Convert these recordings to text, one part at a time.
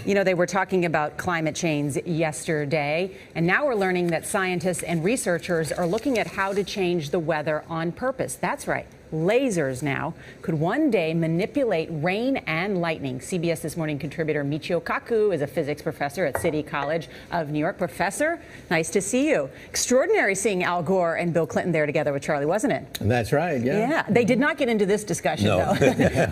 You know, they were talking about climate change yesterday, and now we're learning that scientists and researchers are looking at how to change the weather on purpose. That's right. Lasers now could one day manipulate rain and lightning. CBS This Morning contributor Mичио Каку is a physics professor at City College of New York. Professor, nice to see you. Extraordinary seeing Al Gore and Bill Clinton there together with Charlie, wasn't it? That's right, yeah. Yeah, they did not get into this discussion, though.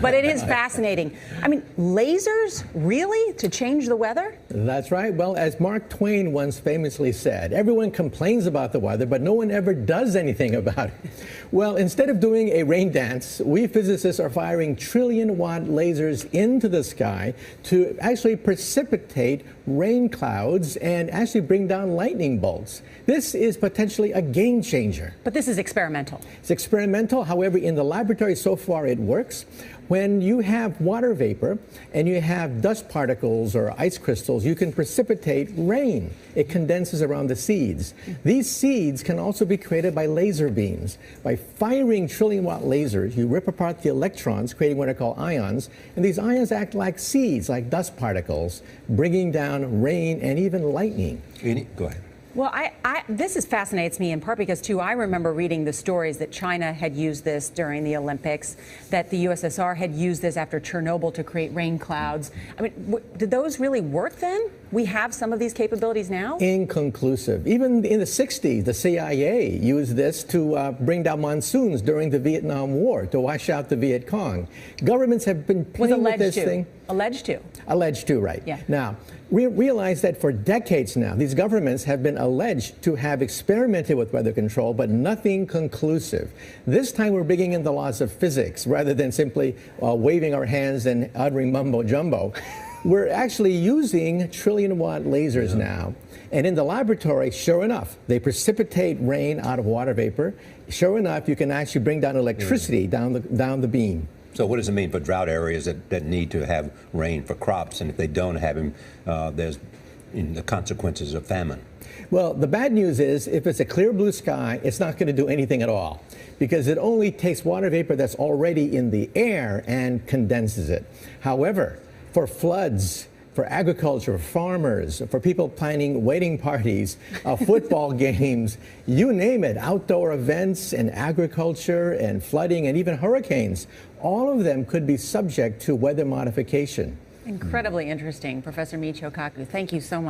But it is fascinating. I mean, lasers, really, to change the weather? That's right. Well, as Mark Twain once famously said, everyone complains about the weather, but no one ever does anything about it. Well, instead of doing a rain dance, we physicists are firing trillion-watt lasers into the sky to actually precipitate rain clouds and actually bring down lightning bolts. This is potentially a game changer. But this is experimental. It's experimental. However, in the laboratory so far it works. When you have water vapor and you have dust particles or ice crystals, you can precipitate rain. It condenses around the seeds. These seeds can also be created by laser beams. By firing trillion-watt lasers, you rip apart the electrons, creating what are called ions, and these ions act like seeds, like dust particles, bringing down rain and even lightning. Go ahead. Well, this fascinates me in part because, too, I remember reading the stories that China had used this during the Olympics, that the USSR had used this after Chernobyl to create rain clouds. I mean, did those really work then? We have some of these capabilities now? Inconclusive. Even in the 60s, the CIA used this to bring down monsoons during the Vietnam War, to wash out the Viet Cong. Governments have been playing with this thing. Alleged to. Alleged to, right. Yeah. Now, we realize that for decades now, these governments have been alleged to have experimented with weather control, but nothing conclusive. This time we're bringing in the laws of physics rather than simply waving our hands and uttering mumbo-jumbo. We're actually using trillion-watt lasers now. And in the laboratory, sure enough, they precipitate rain out of water vapor. Sure enough, you can actually bring down electricity down the beam. So what does it mean for drought areas that need to have rain for crops, and if they don't have them, there's the consequences of famine? Well, the bad news is if it's a clear blue sky, it's not going to do anything at all because it only takes water vapor that's already in the air and condenses it. However, for floods, for agriculture, for farmers, for people planning wedding parties, football games, you name it, outdoor events and agriculture and flooding and even hurricanes, all of them could be subject to weather modification. Incredibly interesting. Professor Mичио Каку, thank you so much.